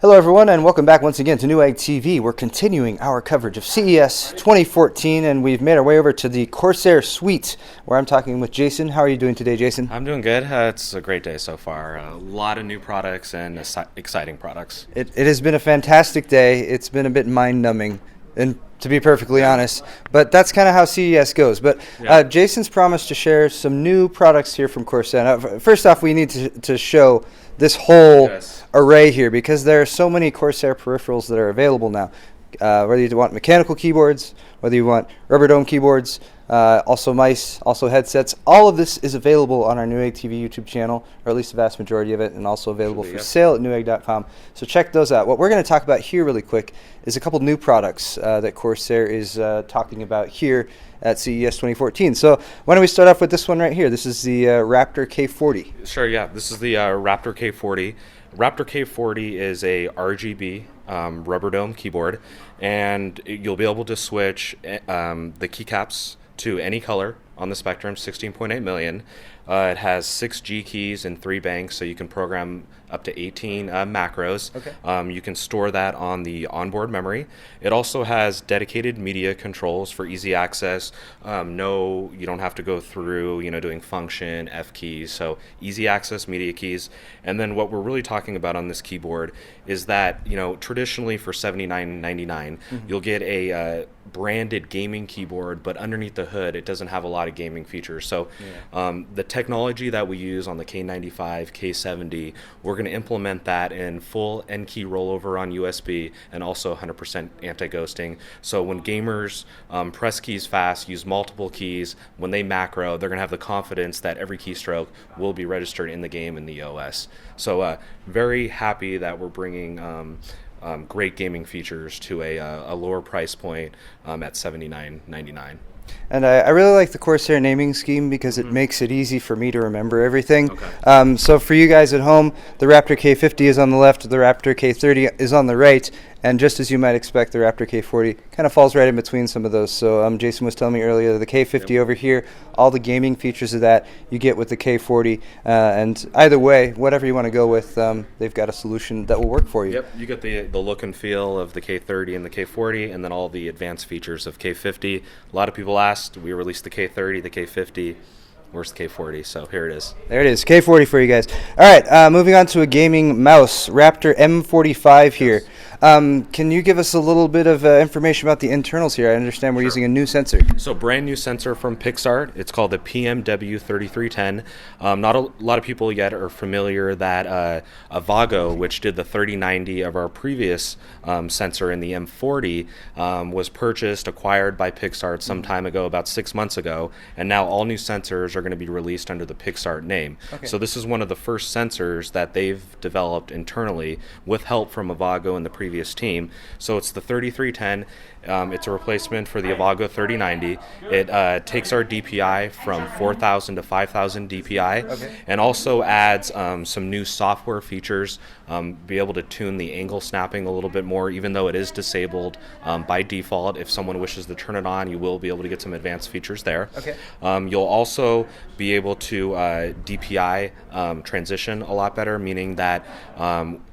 Hello everyone and welcome back once again to Newegg TV. We're continuing our coverage of CES 2014 and we've made our way over to the Corsair suite where I'm talking with Jason. How are you doing today, Jason? I'm doing good. It's a great day so far. A lot of new products and exciting products. It has been a fantastic day. It's been a bit mind-numbing, and to be perfectly honest, but that's kind of how CES goes. But Jason's promised to share some new products here from Corsair. Now, first off, we need to show this whole array here because there are so many Corsair peripherals that are available now. Whether you want mechanical keyboards, whether you want rubber dome keyboards, also mice, also headsets, all of this is available on our Newegg TV YouTube channel, or at least the vast majority of it, and also available for sale at Newegg.com. So check those out. What we're going to talk about here really quick is a couple new products that Corsair is talking about here at CES 2014. So why don't we start off with this one right here? This is the Raptor K40. Sure, yeah. This is the Raptor K40. Raptor K40 is a RGB rubber dome keyboard, and you'll be able to switch the keycaps to any color on the spectrum, 16.8 million. It has 6 G keys and 3 banks, so you can program up to 18 macros. Okay. You can store that on the onboard memory. It also has dedicated media controls for easy access. No, you don't have to go through, doing function, F keys, so easy access media keys. And then what we're really talking about on this keyboard is that, traditionally for $79.99, you'll get a branded gaming keyboard, but underneath the hood, it doesn't have a lot of gaming features. So the technology that we use on the K95, K70, we're going to implement that in full N key rollover on USB and also 100% anti-ghosting. So when gamers press keys fast, use multiple keys, when they macro, they're going to have the confidence that every keystroke will be registered in the game in the OS. So very happy that we're bringing great gaming features to a lower price point at $79.99. And I really like the Corsair naming scheme because it makes it easy for me to remember everything. Okay. So for you guys at home, the Raptor K50 is on the left, the Raptor K30 is on the right, and just as you might expect, the Raptor K40 kind of falls right in between some of those. So Jason was telling me earlier, the K50 over here, all the gaming features of that you get with the K40. And either way, whatever you want to go with, they've got a solution that will work for you. Yep, you get the look and feel of the K30 and the K40, and then all the advanced features of K50. A lot of people asked, we released the K30, the K50. Where's the K40? So here it is. There it is, K40 for you guys. All right, moving on to a gaming mouse, Raptor M45 here. Can you give us a little bit of information about the internals here? I understand we're using a new sensor. So brand new sensor from Pixart. It's called the PMW3310. Not a lot of people yet are familiar that Avago, which did the 3090 of our previous sensor in the M40, was purchased, acquired by Pixart some time ago, about 6 months ago, and now all new sensors are going to be released under the Pixart name. Okay. So this is one of the first sensors that they've developed internally with help from Avago and the previous team. So it's the 3310. It's a replacement for the Avago 3090. It takes our DPI from 4,000 to 5,000 DPI, and also adds some new software features, be able to tune the angle snapping a little bit more, even though it is disabled by default. If someone wishes to turn it on, you will be able to get some advanced features there. Okay. You'll also be able to DPI transition a lot better, meaning that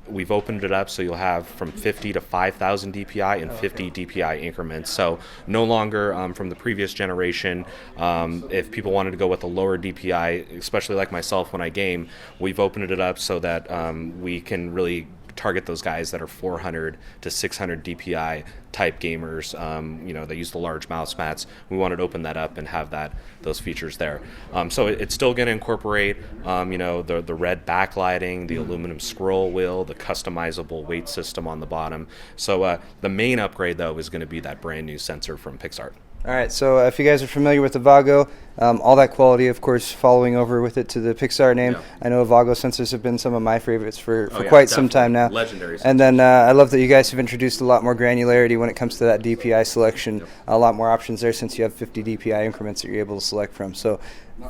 we've opened it up so you'll have from 50 to 5,000 DPI and 50 DPI increments. So no longer from the previous generation, if people wanted to go with a lower DPI, especially like myself when I game, we've opened it up so that we can really target those guys that are 400 to 600 DPI type gamers, that use the large mouse mats. We wanted to open that up and have those features there. So it's still going to incorporate, the red backlighting, the aluminum scroll wheel, the customizable weight system on the bottom. So the main upgrade, though, is going to be that brand new sensor from Pixart. All right, so if you guys are familiar with Avago, all that quality, of course, following over with it to the Pixar name. Yeah. I know Avago sensors have been some of my favorites for quite some time now. Legendary sensors. And then I love that you guys have introduced a lot more granularity when it comes to that DPI selection. Yep. A lot more options there since you have 50 DPI increments that you're able to select from. So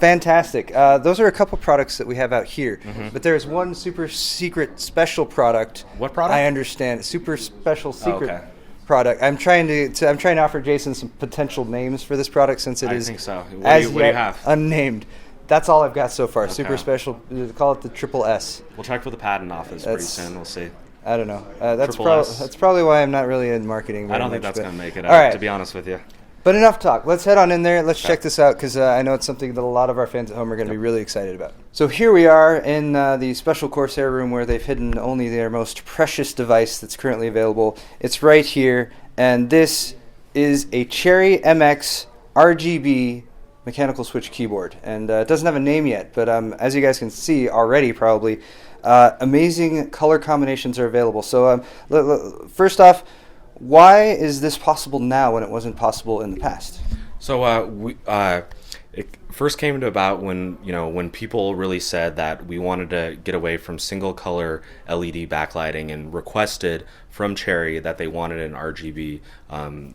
fantastic. Those are a couple products that we have out here. But there's one super secret special product. What product? I understand. Super special secret product. I'm trying to offer Jason some potential names for this product since it is think so. What do you have? Unnamed. That's all I've got so far. Okay. Super special. Call it the triple S. We'll check with the patent office pretty soon. We'll see. I don't know. That's Triple S. that's probably why I'm not really in marketing. I don't very think much, that's but- going to make it All out, right. to be honest with you. But enough talk. Let's head on in there. Let's check this out because I know it's something that a lot of our fans at home are going to be really excited about. So here we are in the special Corsair room where they've hidden only their most precious device that's currently available. It's right here, and this is a Cherry MX Rgb Mechanical Switch keyboard. And it doesn't have a name yet, but as you guys can see already probably, amazing color combinations are available. So first off, why is this possible now when it wasn't possible in the past? So it first came to about when people really said that we wanted to get away from single color LED backlighting and requested from Cherry that they wanted an RGB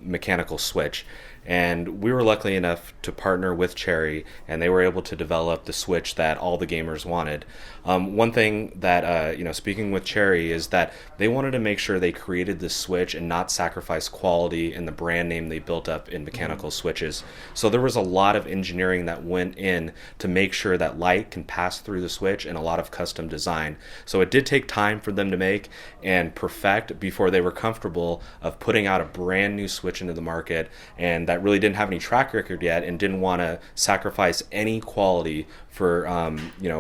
mechanical switch. And we were lucky enough to partner with Cherry, and they were able to develop the switch that all the gamers wanted. One thing that, speaking with Cherry, is that they wanted to make sure they created this switch and not sacrifice quality and the brand name they built up in mechanical switches. So there was a lot of engineering that went in to make sure that light can pass through the switch, and a lot of custom design. So it did take time for them to make and perfect before they were comfortable of putting out a brand new switch into the market, and that really didn't have any track record yet and didn't want to sacrifice any quality for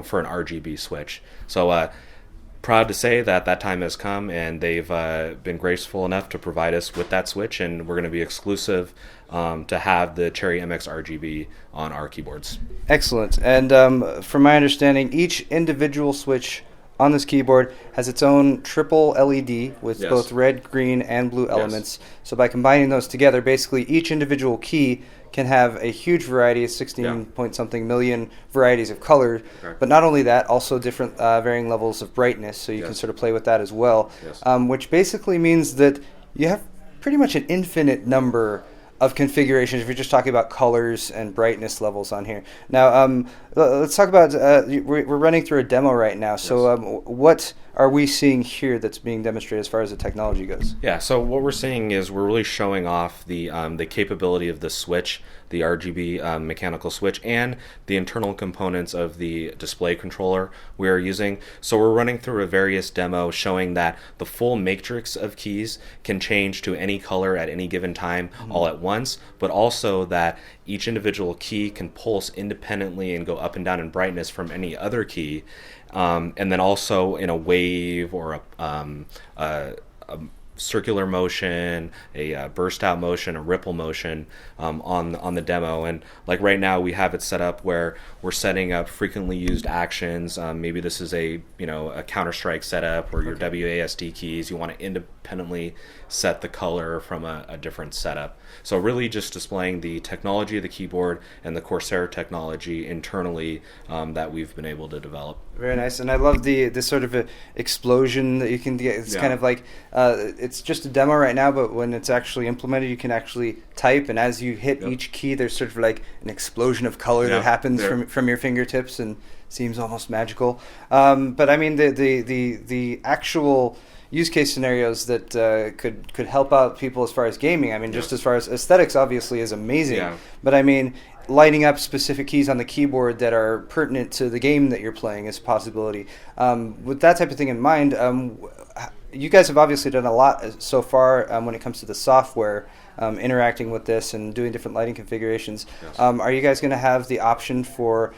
for an RGB switch. So proud to say that that time has come, and they've been graceful enough to provide us with that switch, and we're going to be exclusive to have the Cherry MX RGB on our keyboards. Excellent. And from my understanding, each individual switch on this keyboard has its own triple LED with both red, green, and blue elements. So by combining those together, basically each individual key can have a huge variety of 16 point something million varieties of color. But not only that, also different varying levels of brightness, so you can sort of play with that as well, which basically means that you have pretty much an infinite number of configurations if you're just talking about colors and brightness levels on here. Now, let's talk about, we're running through a demo right now, so what are we seeing here that's being demonstrated as far as the technology goes? Yeah, so what we're seeing is we're really showing off the capability of the switch, the RGB mechanical switch, and the internal components of the display controller we are using. So we're running through a various demo showing that the full matrix of keys can change to any color at any given time all at once, but also that each individual key can pulse independently and go up and down in brightness from any other key, and then also in a wave or a circular motion, a burst out motion, a ripple motion on the demo. And like right now we have it set up where we're setting up frequently used actions. Maybe this is a Counter-Strike setup where your WASD keys, you want to independently set the color from a different setup. So really just displaying the technology of the keyboard and the Corsair technology internally that we've been able to develop. Very nice, and I love this sort of a explosion that you can get. It's kind of like it's just a demo right now, but when it's actually implemented, you can actually type, and as you hit each key, there's sort of like an explosion of color that happens from your fingertips, and seems almost magical. But I mean, the actual use case scenarios that could help out people as far as gaming. I mean, just as far as aesthetics, obviously, is amazing. But I mean, lighting up specific keys on the keyboard that are pertinent to the game that you're playing is a possibility. With that type of thing in mind, you guys have obviously done a lot so far when it comes to the software, interacting with this and doing different lighting configurations. Are you guys going to have the option for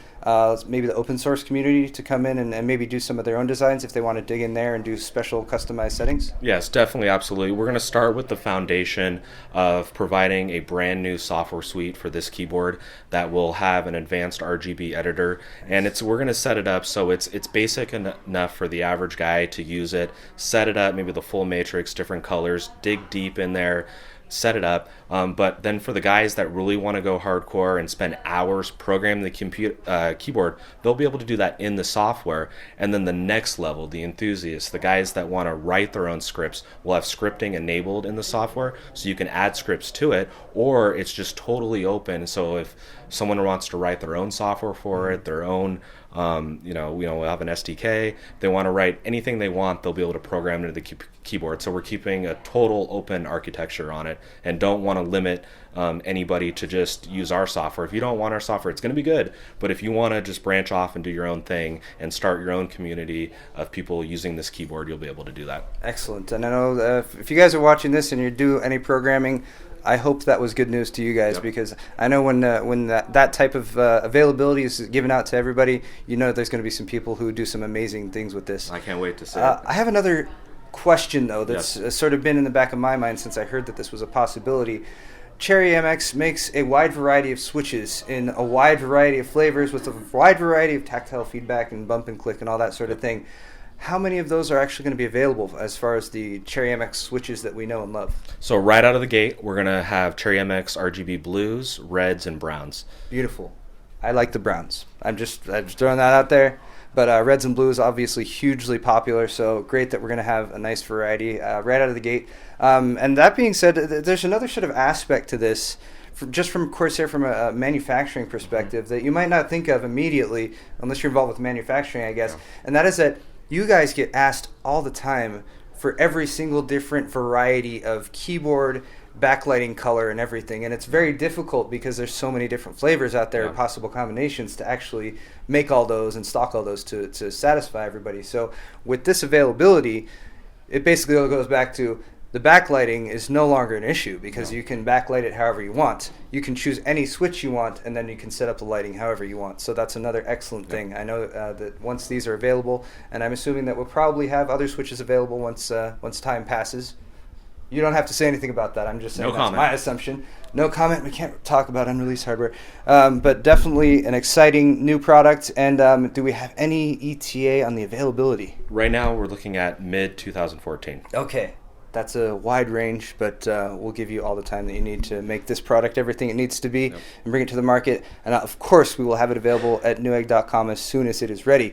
maybe the open source community to come in and maybe do some of their own designs if they want to dig in there and do special customized settings? Yes, definitely, absolutely. We're going to start with the foundation of providing a brand new software suite for this keyboard that will have an advanced RGB editor, and we're going to set it up so it's basic enough for the average guy to use it, set it up, maybe the full matrix, different colors, dig deep in there, set it up, but then for the guys that really want to go hardcore and spend hours programming the keyboard, they'll be able to do that in the software. And then the next level, the enthusiasts, the guys that want to write their own scripts, will have scripting enabled in the software, so you can add scripts to it, or it's just totally open. So if someone wants to write their own software for it, their own, we'll have an SDK. If they want to write anything they want, they'll be able to program into the keyboard. So we're keeping a total open architecture on it, and don't want to limit anybody to just use our software. If you don't want our software, it's going to be good. But if you want to just branch off and do your own thing and start your own community of people using this keyboard, you'll be able to do that. Excellent. And I know if you guys are watching this and you do any programming, I hope that was good news to you guys, because I know when that type of availability is given out to everybody, you know there's going to be some people who do some amazing things with this. I can't wait to see it. I have another question, though, that's sort of been in the back of my mind since I heard that this was a possibility. Cherry MX makes a wide variety of switches in a wide variety of flavors with a wide variety of tactile feedback and bump and click and all that sort of thing. How many of those are actually going to be available as far as the Cherry MX switches that we know and love? So right out of the gate, we're going to have Cherry MX RGB blues, reds, and browns. Beautiful. I like the browns. I'm just throwing that out there. But reds and blues obviously hugely popular, so great that we're going to have a nice variety right out of the gate. And that being said, there's another sort of aspect to this, just from Corsair, from a manufacturing perspective, that you might not think of immediately, unless you're involved with manufacturing, I guess. And that is that you guys get asked all the time for every single different variety of keyboard, backlighting color, and everything. And it's very difficult because there's so many different flavors out there, possible combinations, to actually make all those and stock all those to satisfy everybody. So with this availability, it basically all goes back to the backlighting is no longer an issue, because you can backlight it however you want. You can choose any switch you want, and then you can set up the lighting however you want. So that's another excellent thing. I know that once these are available, and I'm assuming that we'll probably have other switches available once time passes. You don't have to say anything about that. I'm just saying that's my assumption. No comment. We can't talk about unreleased hardware. But definitely an exciting new product. And do we have any ETA on the availability? Right now, we're looking at mid-2014. Okay. That's a wide range, but we'll give you all the time that you need to make this product everything it needs to be and bring it to the market. And of course, we will have it available at newegg.com as soon as it is ready.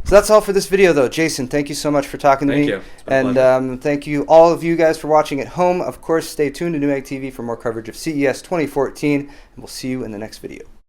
So that's all for this video, though. Jason, thank you so much for talking to me. And thank you, all of you guys, for watching at home. Of course, stay tuned to Newegg TV for more coverage of CES 2014, and we'll see you in the next video.